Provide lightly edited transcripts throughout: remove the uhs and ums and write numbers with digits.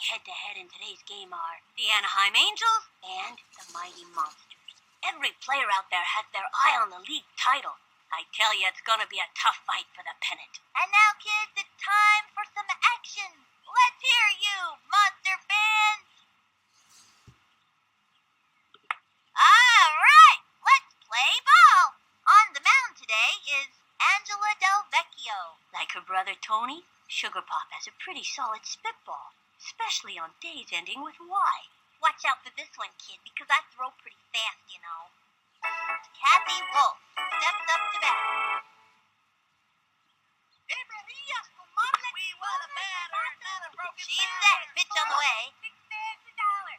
Going head-to-head in today's game are the Anaheim Angels and the Mighty Monsters. Every player out there has their eye on the league title. I tell you, it's gonna be a tough fight for the pennant. And now, kids, it's time for some action. Let's hear you, Monster fans. All right, let's play ball. On the mound today is Angela Del Vecchio. Like her brother Tony, Sugar Pop has a pretty solid spitball, especially on days ending with Y. Watch out for this one, kid, because I throw pretty fast, you know. Kathy Wolf steps up to bat. She's set. Pitch on the way.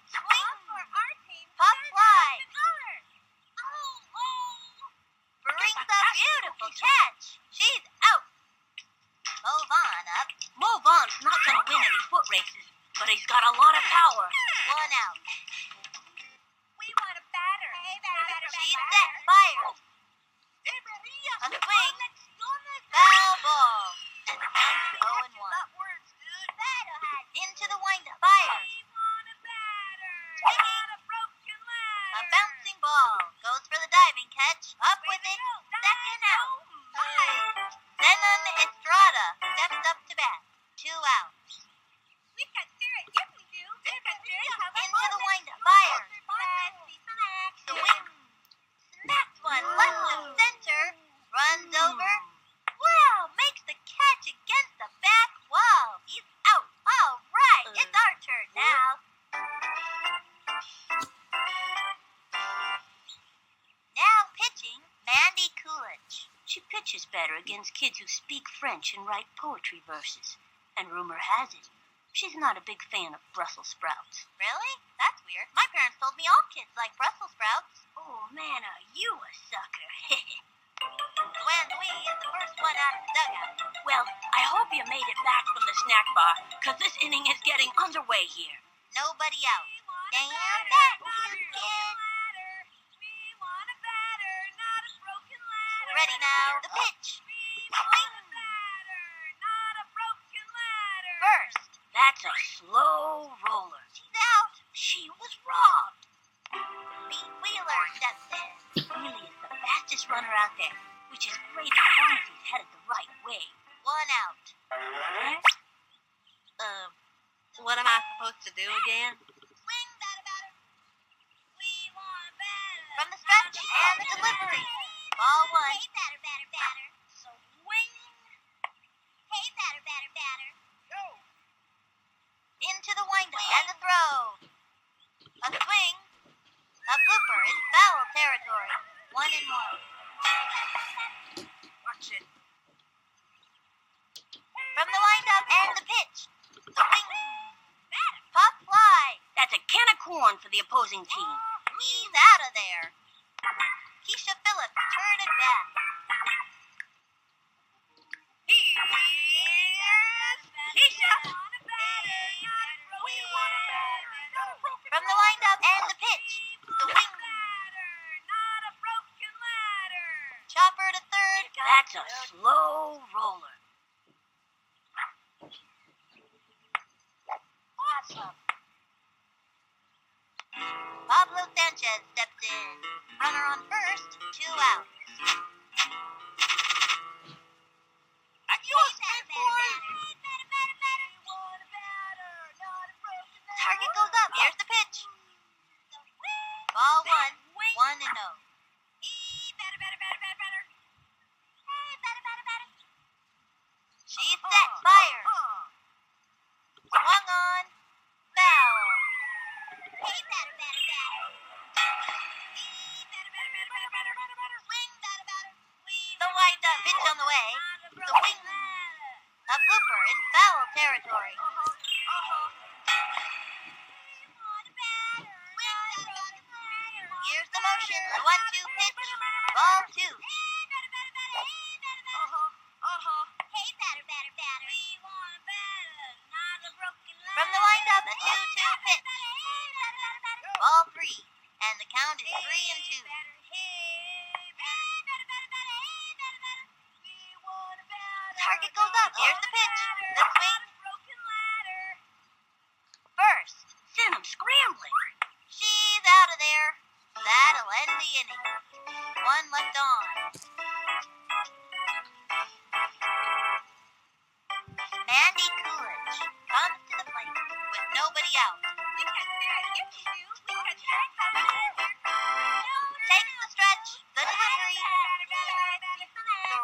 Swing. Pop fly. Brings a beautiful catch. She's out. Move on up. Move On's not gonna win any foot races, but he's got a lot of power. One out. We want a batter. She's set. Fires. A swing. Foul ball. And the count is 0-1. Into the windup. Fires. Swinging. A bouncing ball. Goes for the diving catch. Up with it. Second out. Zenon Estrada steps up to bat. 2 outs. We've got spirit. Yes, we do. We've got spirit. Into the windup. Fires. The wing. Smacks one left of center. Runs over. Wow, makes the catch against the back wall. He's out. All right, it's our turn now. Now pitching, Mandy Coolidge. She pitches better against kids who speak French and write poetry verses. And rumor has it, she's not a big fan of Brussels sprouts. Really? That's weird. My parents told me all kids like Brussels sprouts. Oh, man, are you a sucker? Duan Dui is the first one out of the dugout. Well, I hope you made it back from the snack bar, because this inning is getting underway here. Nobody out. Damn that, you kid. Ready now. The pitch. Swing. First. That's a slow roller. She's out. She was robbed. Pete Wheeler steps in. Really is the fastest runner out there, which is great as long as he's headed the right way. 1 out. What am I supposed to do again? Swing, batter. We want batter. From the stretch and the delivery. Ball 1. Hey, batter. Swing. Hey, batter. Go. Into the windup and the throw. A swing. A blooper in foul territory. 1-1. Watch it. From the windup and the pitch. Swing. Pop fly. That's a can of corn for the opposing team. He's out of there. Keisha Phillips turn it back. Here's Keisha. From the windup and the pitch. Swing. Chopper to third. That's a slow roller. Awesome. Pablo Sanchez steps in. Runner on first, 2 outs. Target goes up. Here's the pitch. Ball 1, 1-0. She's set. Fire. Swung on. Foul. Hey, batter. Swing, batter. The wind-up pitch on the way. Swing. A blooper in foul territory. Here's the motion. The 1-2 pitch. Ball 2. From the windup, the 2-2 pitch. Ball 3. And the count is 3-2. Target goes up. Here's the pitch. The swing. Nobody out. We got spirit. Yes, we do. We got spirit. Takes the stretch. The delivery.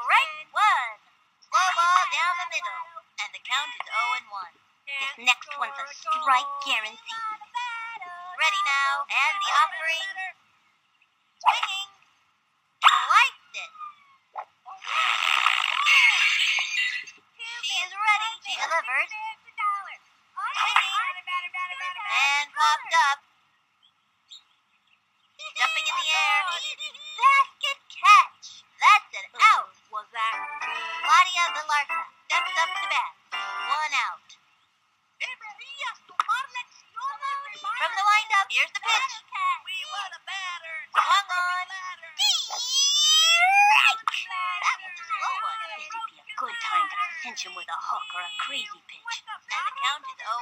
Strike one. Slow ball down the middle. And the count is 0-1. This next one's a strike guaranteed. Ready now. And the offering. Swinging. Sliced it. She is ready. She delivered. And popped up. Jumping in the air. Basket catch. That's an out. Was that good? Claudia Villarca steps up to bat. 1 out. From the windup, here's the pitch. We want a batter. Swung on. That was a slow one. This would be a good time to cinch him with a hook or a crazy pitch. And the count is 0-1.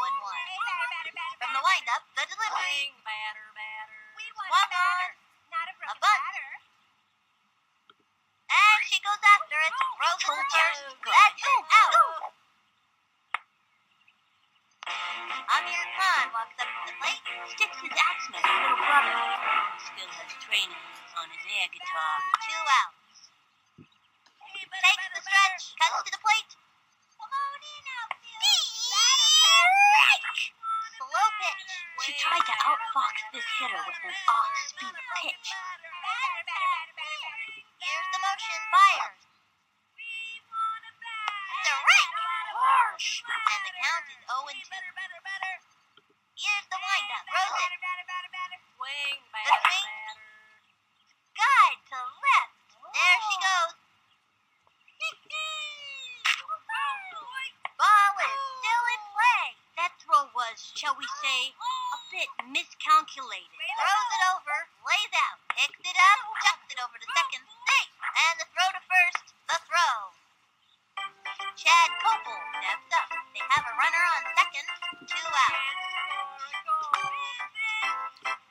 From the windup, the delivery. Batter. We want Swung a batter. on. Not a A broken bunt. batter. And she goes after it. Throws it to Told first. you. That's out. Amir Khan walks up to the plate. Sticks his axeman, little brother. Still has training on his air guitar. 2 outs. Takes the stretch. Cuts to the plate. Slow pitch. She tried to outfox this hitter with an off-speed pitch. Here's the motion. Fires. Strike. Harsh. And the count is 0-2. Here's the windup. Throws it. Swing, The swing. Guide to left. There she goes. Ball is still in play. That throw was, shall we say, a bit miscalculated. Throws it over. Lays out. Picks it up. Chucks it over to second. Safe. And the throw to first. The throw. Chad Copel steps up. They have a runner on second. 2 outs.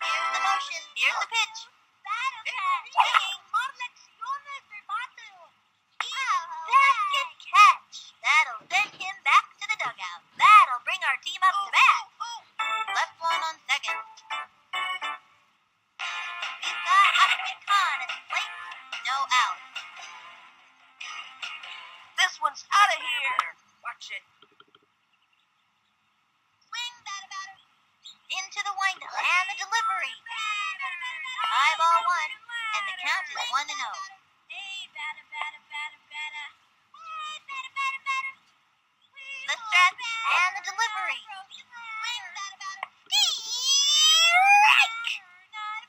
Here's the motion. Here's the pitch. Swinging. Basket catch. That'll send him back to the dugout. That'll bring our team up to bat. Left one on second. We've got Amir Khan at the plate. No out. This one's out of here. Watch it. Swing, batter. Into the windup and the delivery. High ball 1, and the count is 1-0. The stretch and the delivery. Strike!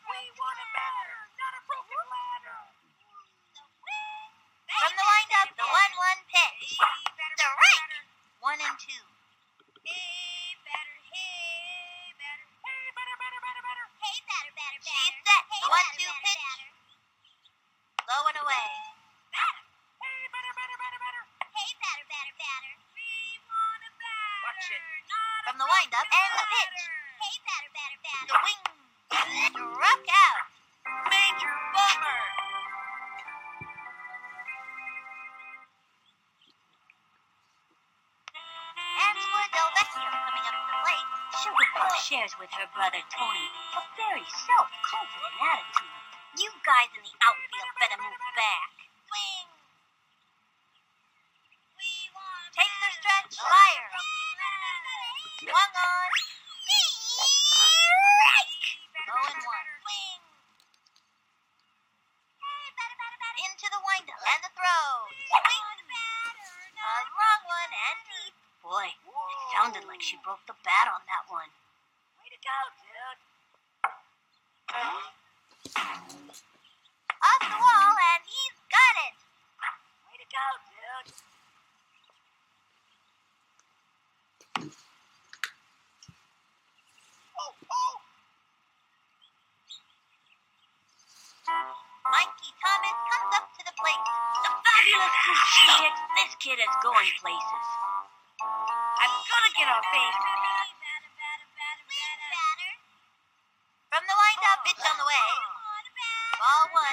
We want a batter, not a broken ladder. From the windup, the 1-1 pitch. Strike! 1 and 2. She's set. The 1-2 pitch. Low and away. Watch it. From the windup and the pitch. Swing. Struck out. Major bummer. Angela Del Vecchio coming up to the plate. Sugarbuck shares with her brother Tony a very self-confident attitude. You guys in the outfield better move back. Swing. Takes her stretch. Fire. Swung on. Strike. 0-1. Swing. Into the windup and the throw. Swing. A long one and deep. Boy, it sounded like she broke the bat on that one. Way to go, dude. Off the wall and he's got it. Way to go, dude. Mikey Thomas comes up to the plate. The fabulous Crusader, this kid is going places. I'm gonna get on base. From the windup, pitch on the way. Ball 1.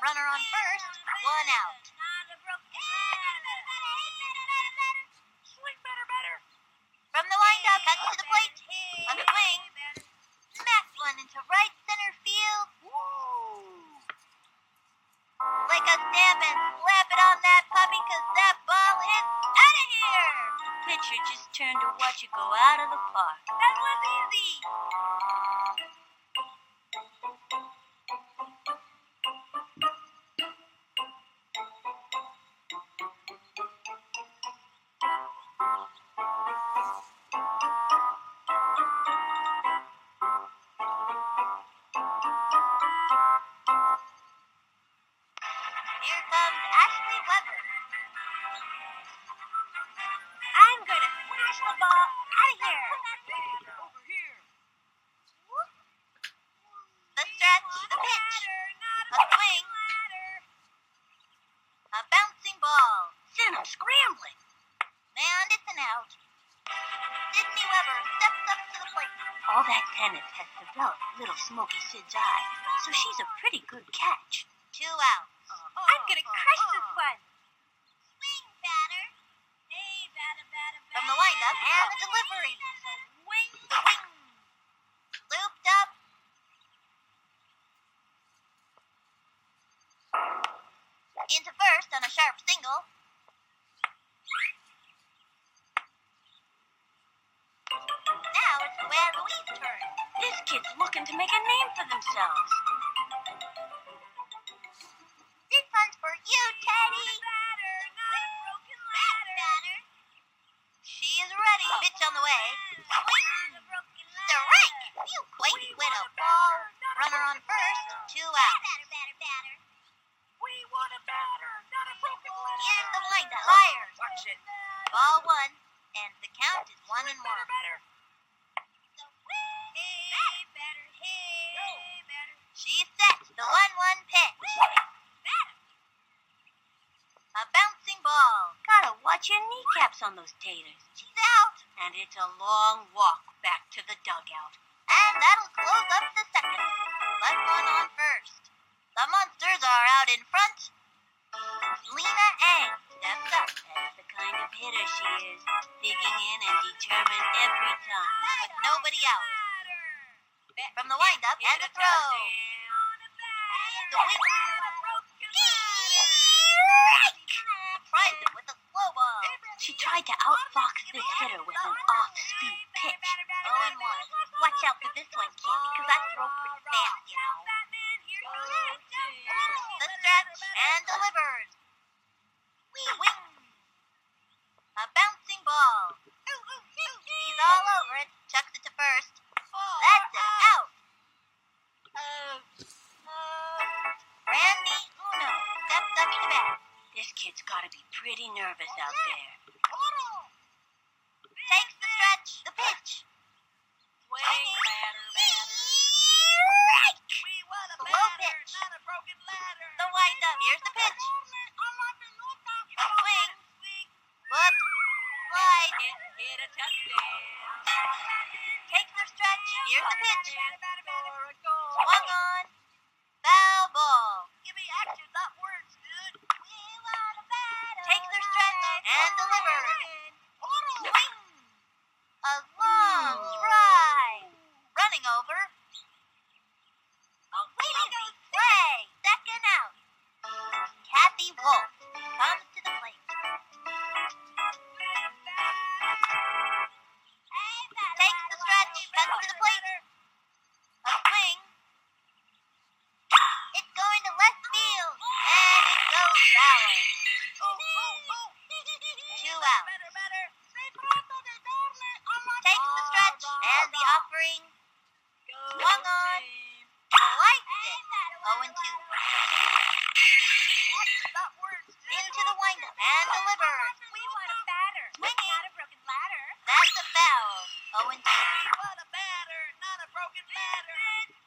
Runner on first. 1 out. Swing, batter. From the windup, cuts to the plate. A let you go out of the park. That was easy. Here comes Ashley Weber. I'm gonna smash the ball out of here. Over here. The stretch, the pitch, a swing, a bouncing ball, Send him scrambling. and it's an out. Sydney Weber steps up to the plate. All that tennis has developed little Smoky Sid's eye, so she's a pretty good catch. 2 outs. I'm gonna crush this one. Swing, batter. Hey, batter, batter, batter. From the windup and the delivery. Swing, the wing. Looped up. Into first on a sharp single. Now it's Luann Louise's turn. This kid's looking to make a name for themselves. This one's for you, Teddy. Batter. She is ready. Pitch on the way. Swing. Strike. You quite win a ball. Runner on first. 2 outs. Batter. We want a batter, not a broken ladder. Here's the windup. Fires. Watch it. Ball 1. And the count is 1-1. Batter. Hey, batter. She's set. The 1-1 pitch. A bouncing ball. Gotta watch your kneecaps on those taters. She's out. And it's a long walk back to the dugout. And that'll close up the second. Left one on first. The Monsters are out in front. Lena Ang steps up. That's the kind of hitter she is, digging in and determined every time. With nobody out. From the windup and the throw. The wing. Tries it with a slow ball. She tried to outfox this hitter with an off-speed pitch. 0-1. Watch out for this one, kid, because I throw pretty fast, you know. The stretch and delivers. Wing. A bouncing ball. He's all over it. Chucks it to first. That's an out. Randy Uno steps up to bat. This kid's gotta be pretty nervous out there. Takes the stretch. The pitch. Swing, batter. We want a Slow batter, pitch. not a broken ladder. The windup. Here's the pitch. A swing. Whoop. Slide. Hit a touchdown. Takes the stretch. Here's the pitch. For a goal. Swung on. Foul ball. Give me action, not words, dude. Takes their stretch and delivers. Swing. A long drive. Running over. Play. Second out. Kathy Wolf comes to the plate. Takes the stretch. Cuts to the plate. A swing. It's going to left field. And it goes foul. 2 out. Takes the stretch and the offering. Swung on. Lights it. 0-2. Into the windup and delivers. Swinging. That's a foul. 0-2.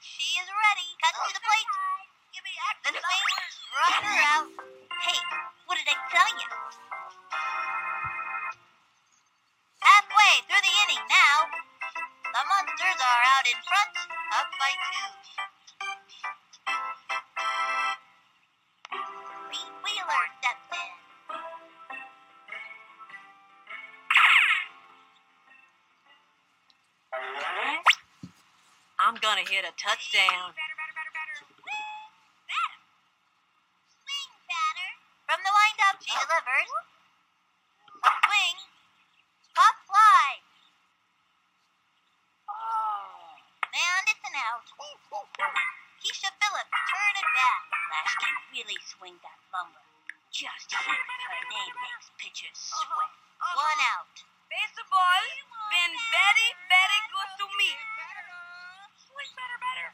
She is ready. Cuts to the plate. The swing struck her out. Hey, what did I tell you? Halfway through the inning now. The Monsters are out in front, up by 2. Pete Wheeler steps in. I'm gonna hit a touchdown. Swing, batter. From the windup, she delivers. A swing. Pop fly. out. Keisha Phillips, turn it back. Flash can really swing that lumber. Just hearing her name makes pitchers sweat. One out. Baseball been very, very good to me. Swing better.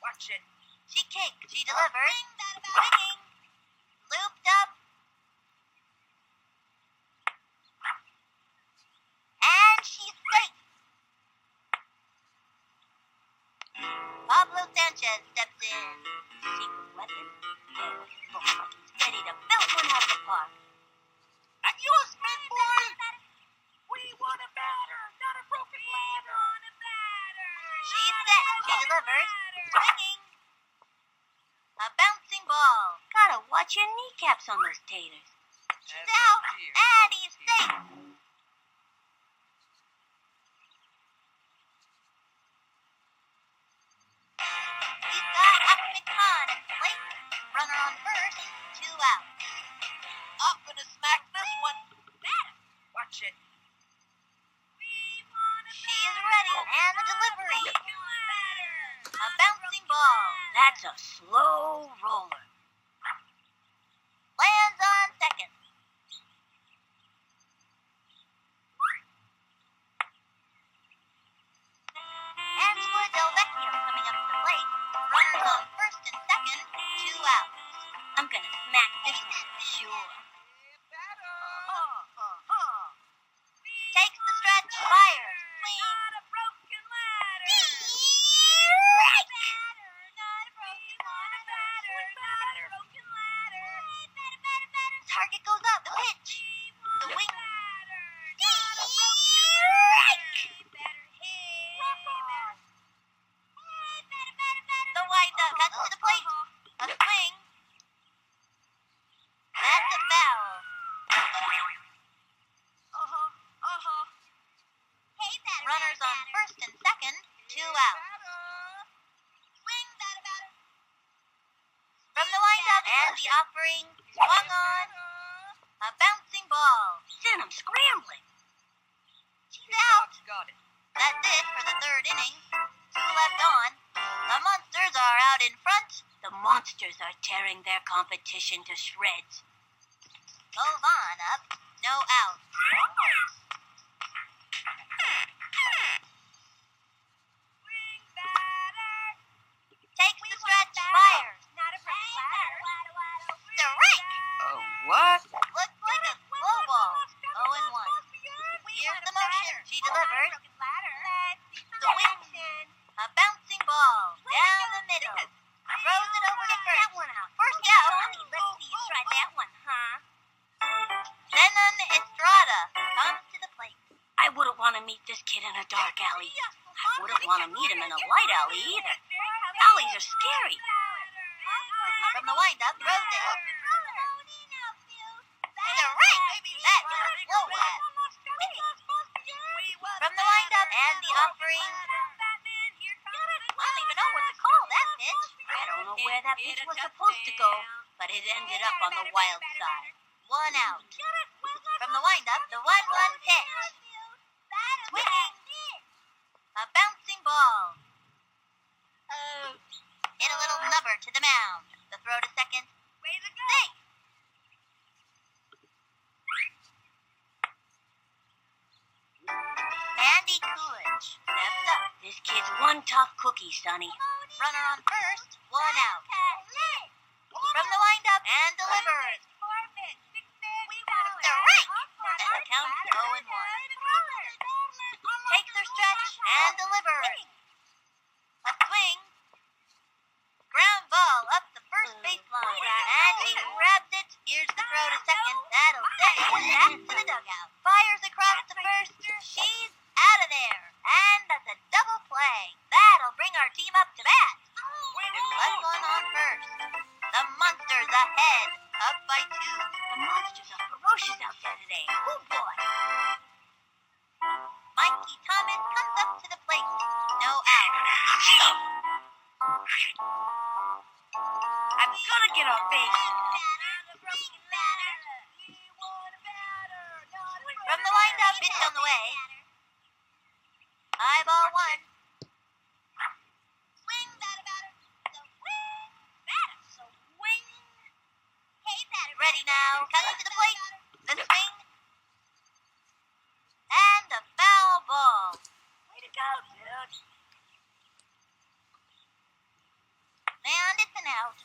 Watch it. She kicks. She delivers. Swinging. Looped up. And she's safe. Pablo Sanchez steps in. Secret weapon? Looks like he's ready to belt one out the park. And you a spin boy. We want a batter, not a broken ladder. She's set. She delivers. Swinging. A bouncing ball. Gotta watch your kneecaps on those taters. She's out. And he's safe. He's got Ahmed Khan at plate. Runner on first. 2 out. I'm gonna smack this one. Watch it. She is ready. And the delivery. A bouncing ball. That's a slow roller. Lands on second. Angela Del Vecchio coming up to the plate. Runners on first and second. 2 out. I'm gonna smack this one for sure. Takes the stretch. Fires. Not a broken ladder. Strike! Target goes up. The pitch. The wing. The windup cuts to the plate. A swing. That's a foul. Runners on first and second. 2 out. From the windup and the offering. Swung on. A bouncing ball. Sent him scrambling. She's out. Got it. That's it for the third inning. 2 left on. The Monsters are out in front. The Monsters are tearing their competition to shreds. Move on up. No out. Takes the stretch. Fires. Strike. Oh, what? Looks like a slow ball. 0-1. Here's the motion. She delivers. The wing. A bouncing ball. Down the middle. Throws it over to first. First out. Let's see you try that one, huh? Zenon Estrada comes to the plate. I wouldn't want to meet this kid in a dark alley. I wouldn't want to meet him in a light alley either. Alleys are scary. From the windup, throws it. Strike. That was a slow one. From the windup and the offering. I don't even know what to call that pitch. I don't know where that pitch was supposed to go, but it ended up on the wild side. 1 out. From the windup, the 1-1 pitch. Swinging. A bouncing ball. Hit a little nubber to the mound. The throw to second. Safe. Andy Coolidge steps up. This kid's one tough cookie, Sonny. Runner on first. 1 out. From the windup and delivers. Strike. And the count is 0-1. Takes her stretch and delivers. A swing. Ground ball up the first baseline. And he grabs it. Here's the throw to second. That'll send it back to the dugout. Fires across the first. She's out of there. And that's a double play. That'll bring our team up to bat. Left one on first. The Monsters ahead. Up by 2. The Monsters are ferocious out there today. Oh, boy. Mikey Thomas comes up to the plate. No out. I'm gonna get off base. From the windup, pitch on the way. High ball 1. And it's an out.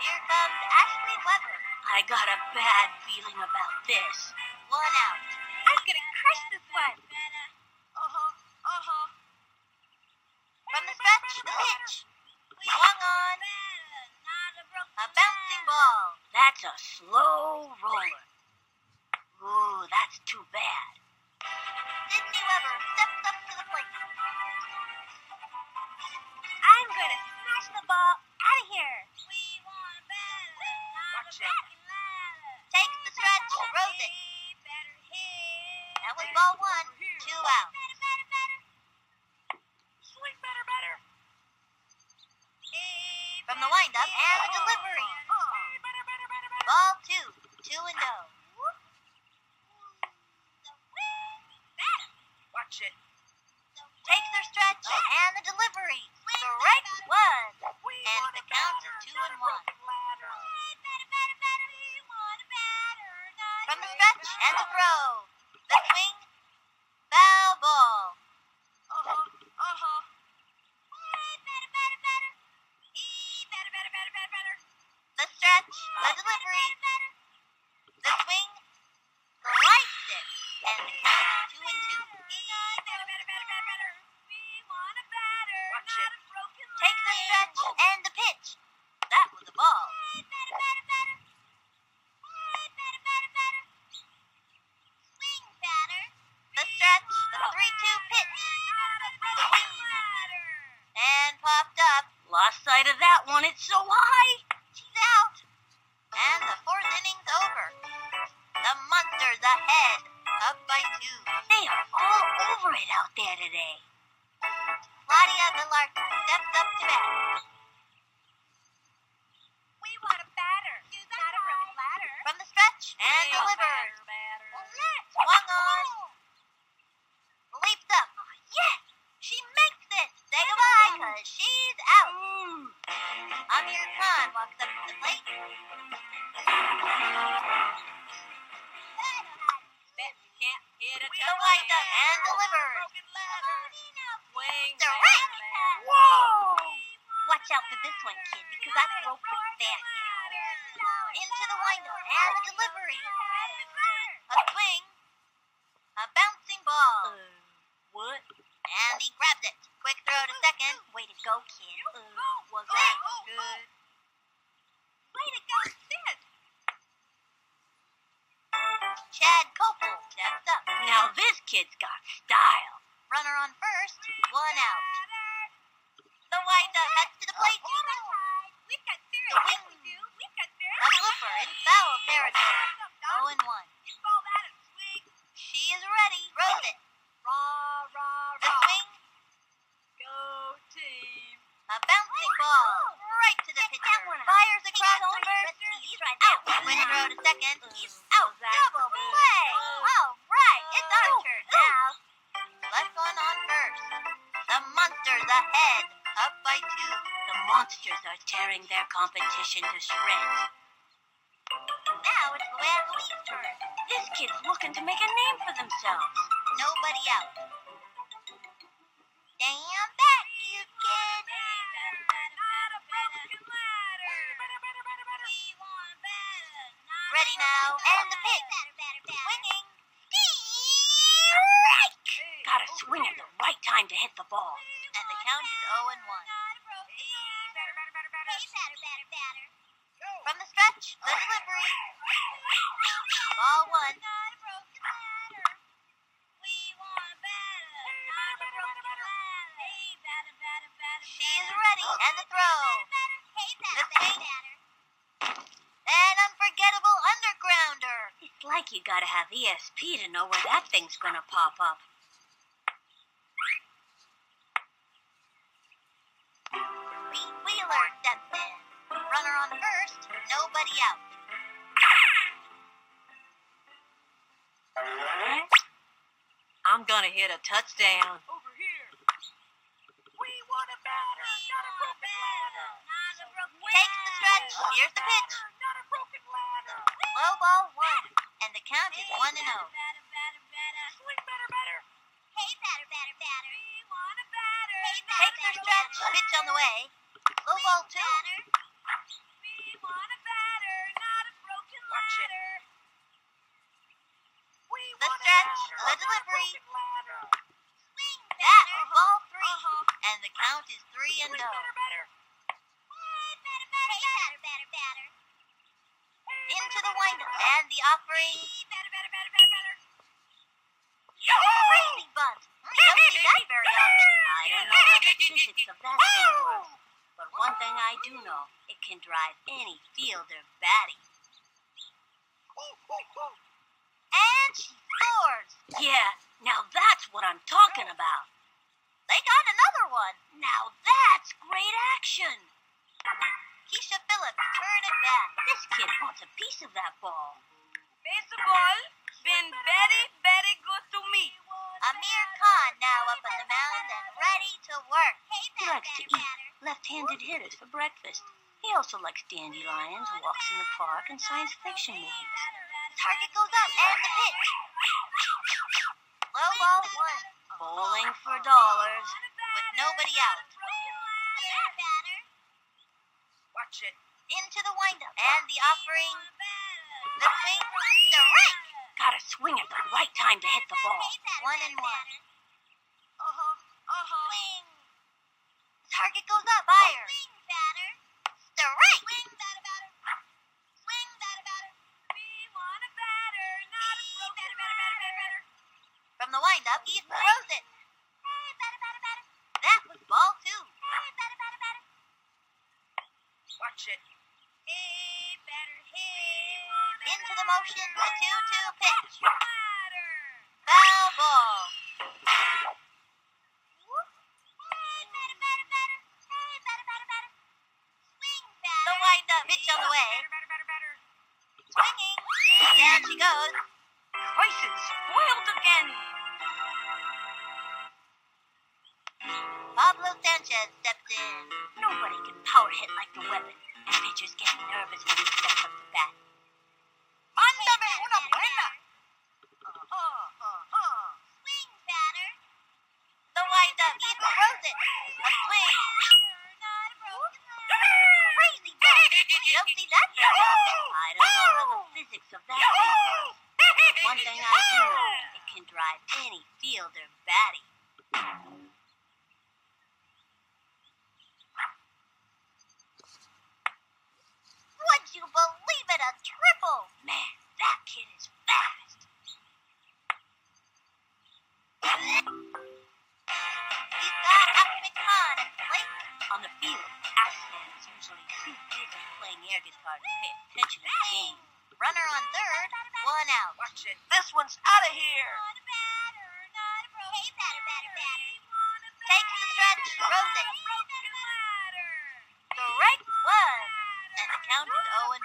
Here comes Ashley Weber. I got a bad feeling about this. 1 out. I'm gonna crush this one. From the stretch, the pitch. Swung on. A bouncing ball. That's a slow roller. Ooh, that's too bad. Sydney Weber steps up to the plate. I'm gonna smash the ball out of here. Watch it. Takes the stretch, throws it. That was ball 1, 2 out. Swing better. From the windup and the delivery. Ball 2, 2 and 0. Watch it. Takes their stretch and the delivery. Strike 1. And the count is 2 and 1. From the stretch and the throw. The swing. Foul ball. The stretch. The delivery. The swing. Sliced it. And the count is 2 and 2. Watch it. Takes the stretch and the pitch. That was a ball. The stretch, the 3-2 pitch. Swing. And popped up. Lost sight of that one. It's so high. She's out. And the 4th inning's over. The Monsters ahead. Up by 2. They are all over it out there today. Claudia Villarta steps up to bat. We want a batter, not a broken ladder. From the stretch and delivered. Swung on. Leaps up. Yes! She makes it. Say goodbye, because she's out. Amir Khan walks up to the plate. The windup and delivered. Direct. Whoa! Watch out for this one, kid, because I throw pretty fast, Into the windup and the delivery. A swing. A bouncing ball. What? And he grabbed it. Quick throw to second. Way to go, kid. Was that good? Way to go, Sid. Chad Copel steps up. Now this kid's got style. Runner on first. 1 out. The windup heads to the plate. We've got serious The we do. We've got A serious. blooper in foul territory. 0 and 1. You ball that and swing. She is ready. Throws it. The swing. Go team. A bouncing ball. Right to the pitcher. Fires across the first. He's right Out. Quick throw to second. Out. Double play. All right. It's our turn now. Left one on first. The Monsters ahead. Up by 2. The Monsters are tearing their competition to shreds. Now it's Luann Louise's turn. This kid's looking to make a name for themselves. Nobody out. Stand back, you kid. Ready now. And the pitch. Swinging. Strike! Gotta swing at the right time to hit the ball. And the count is 0 and 1. From the stretch, the delivery. Ball 1. She is ready. And the throw. The swing. An unforgettable undergrounder. It's like you gotta have ESP to know where that thing's gonna pop up. Pete Wheeler steps in. Runner on first. Nobody out. I'm gonna hit a touchdown. Over here. We want a batter, not a broken ladder. Takes the stretch. Here's the pitch. Not a broken ladder. Low ball 1. And the count is 1 and 0. Swing better. Hey, batter. We want a batter. Takes their stretch. Pitch on the way. Low ball 2. We want a batter, not a broken ladder. We The want a stretch, batter, the not a delivery. broken ladder. Swing batter. Ball 3. And the count is 3-0. Swing batter. Hey, batter. Into the windup. And the offering. Batter. Crazy bunt. You don't see that very often. I don't know how the physics of that thing works, but one thing I do know, it can drive any fielder batty. And she scores. Yeah, now that's what I'm talking about. They got another one. Now that's great action. Keisha Phillips, turn it back. This kid wants a piece of that ball. Baseball been very good to me. Amir Khan now up on the mound and ready to work. Hey, He likes to eat left-handed hitters for breakfast. He also likes dandelions, walks in the park, and science fiction movies. Target goes up and the pitch. Low ball 1. Bowling for dollars. With nobody out. Watch it. Into the windup. And the offering. The swing. Strike. Gotta swing at the right time to hit the ball. 1-1. Swing. Target goes up. Fire. Strike. We want a batter, not a broken ladder. From the windup, he throws it. That was ball 2. Watch it. Hey, batter, hey. Into the motion, the 2-2 pitch. Batter. Foul ball. The windup, pitch on the way. Batter. Swinging. And down she goes. Twice it's spoiled again. Pablo Sanchez steps in. Nobody can power hit like the weapon, and pitchers get nervous when he steps up to bat. Mándame una buena. Swing, batter. The windup, he throws it. A swing. Crazy ball. You don't see that very often. I don't know how the physics of that thing works. One thing I do know, it can drive any fielder batty. Would you believe it? A triple. Man, that kid is fast. He's got Ahmed Khan at the plate. On the field, Aslan is usually too busy playing air guitar to pay attention to the game. Runner on third. 1 out. Watch it. This one's out of here. Takes the stretch. Throws it. Strike 1. And the count is 0-1.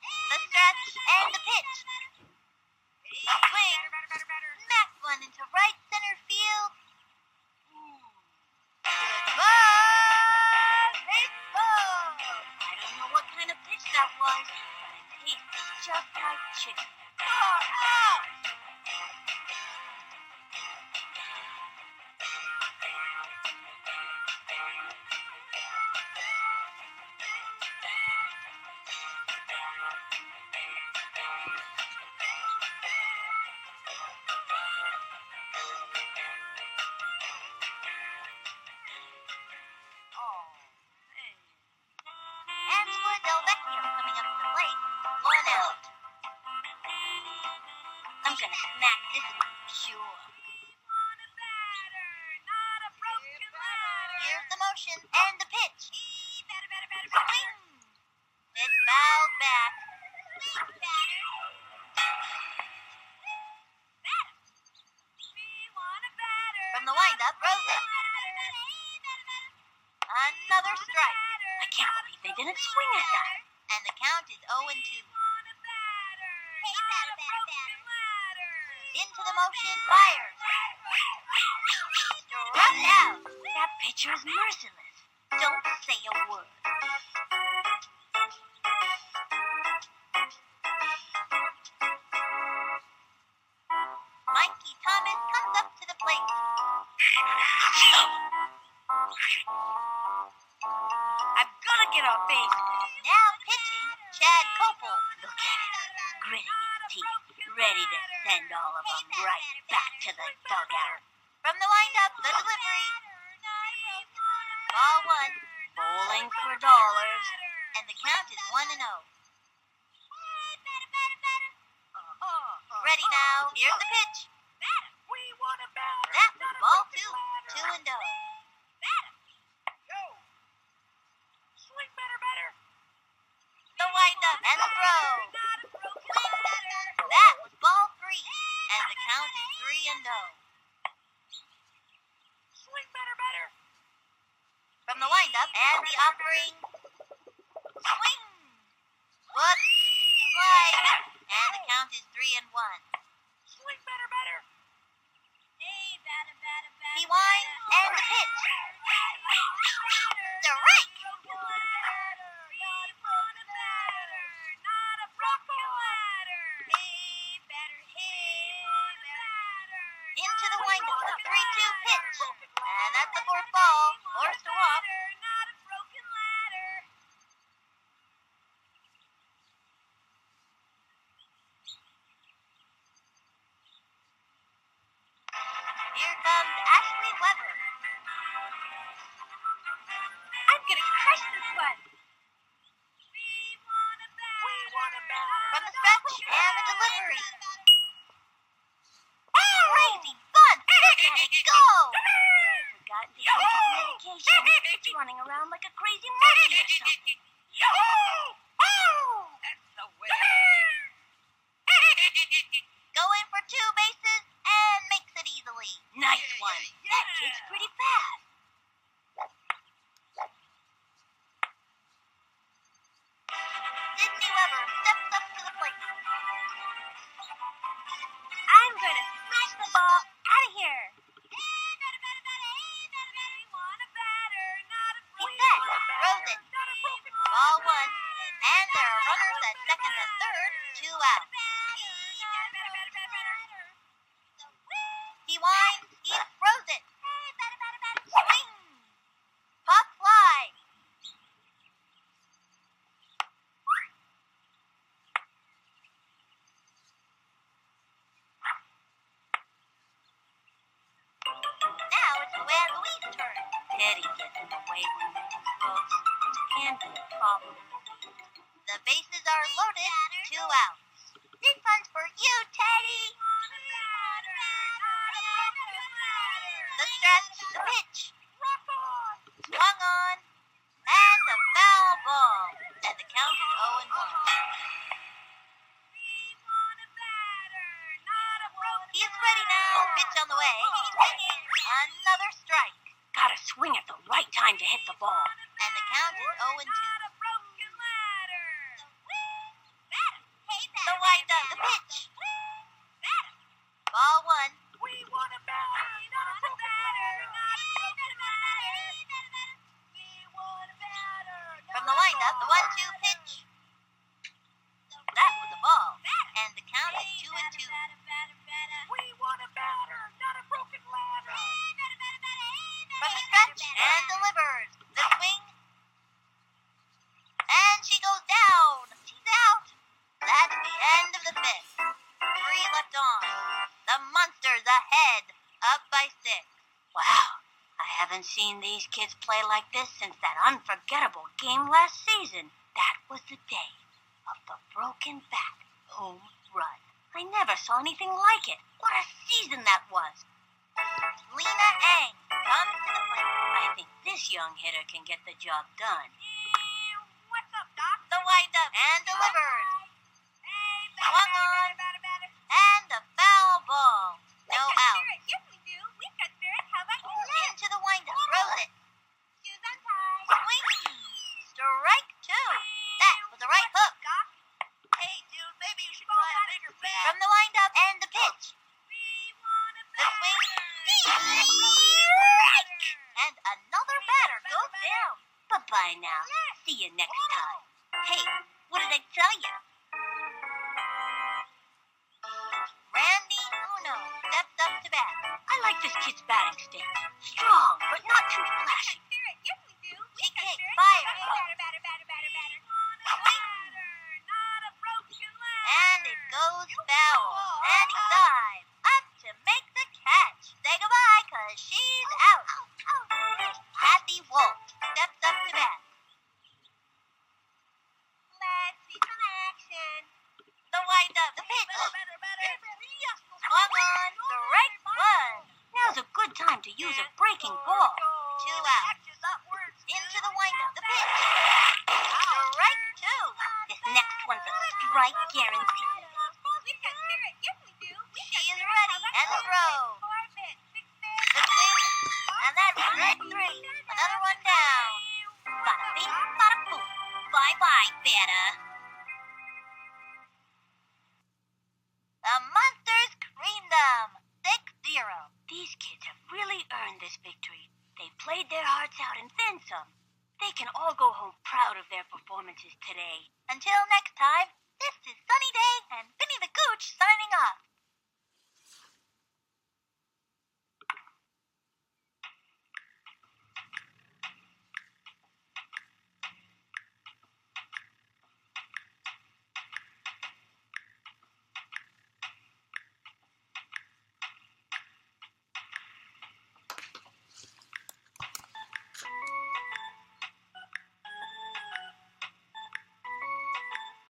The stretch and the pitch. A swing. Smack one into right center field. Goodbye, baseball. I don't know what kind of pitch that was, but it tasted just like chicken. Out. Angela Del Vecchio coming up to the plate. 1 out. I'm gonna smack this one for sure. Here's the motion and the pitch. Swing. It fouled back. From the windup, throws it. Another strike. I can't believe they didn't swing at that. And the count is 0-2. Into the motion, fire. Struck out. That pitcher is merciless. Don't say a word. Mikey Thomas comes up to the plate. all of them right back to the dugout. From the windup, the delivery. Ball one. Bowling for dollars. And the count is 1-0. Ready now. Here's the pitch. That was ball two. 2-0. The windup and the throw. That was ball three. And the count is 3-0. From the windup and the offering. Swing. Whoop. Slide. And the count is 3-1. He winds and the pitch. Strike. Into the windup, a 3-2 pitch. And that's the fourth ball. Forced to walk. Here comes Ashley Weber. I'm gonna crush this one. From the stretch and the delivery. Crazy fun! Look at it go! Forgotten to take his medication. He's running around like a crazy monkey or something. That's the way. Go in for 2 bases and makes it easily. Nice one. That kid's pretty fast. Sydney Weber steps up to the plate. I'm gonna smash the ball out of here. He's set. Throws it. Ball one. And there are runners at second and third. 2 out. He winds. He throws it. Swing. Pop fly. Now it's Luann Louise's turn. Teddy gets in the way when making throws, which can be a problem. The bases are loaded. 2 outs. This one's for you, Teddy. The stretch, the pitch. Swung on. And a foul ball. And the count is 0-1. He's ready now. Pitch on the way. Another strike. Gotta swing at the right time to hit the ball. And the count is 0-2. The windup, the pitch. Ball one. From the windup, the 1-2 pitch. That was a ball. And the count is 2-2. From the stretch and delivers. The swing. And she goes down. She's out. That's the end of the fifth. 3 left on. The Monsters ahead. Up by 6. Wow, I haven't seen these kids play like this since that unforgettable game last season. That was the day of the broken bat home run. I never saw anything like it. What a season that was. Lena Ang comes to the plate. I think this young hitter can get the job done. What's up, Doc? The windup and delivers. Swung on. And a foul ball. No out. Yes, we do. We've got spirit. How about you? Into the windup. Throws it. Shoes untied. Swing. Strike 2. That was a right hook. Doc. Hey, dude, maybe you should try a bigger bat. From the windup and the pitch. The swing. Strike. And another batter goes down. Bye-bye now. See you next time. Hey, what did I tell you? Randy Uno steps up to bat. I like this kid's batting stance. Strong, but not too flashy. Spirit. Yes, we do. She We've got kicks spirit. fire. Batter. Swing. And it goes foul. And he dives. use a breaking ball. 2 outs. Into the windup. The pitch. Strike 2. This next one's a strike guaranteed. We've got spirit. Yes, we do. She is ready. And throw. The swing. And that's strike 3. Another one down. Bada bing, bada boom. Bye-bye, Feta. The Monsters creamed them. 6-0. These kids have really earned this victory. They played their hearts out and then some. They can all go home proud of their performances today. Until next time, this is Sunny Day and Vinny the Gooch signing off.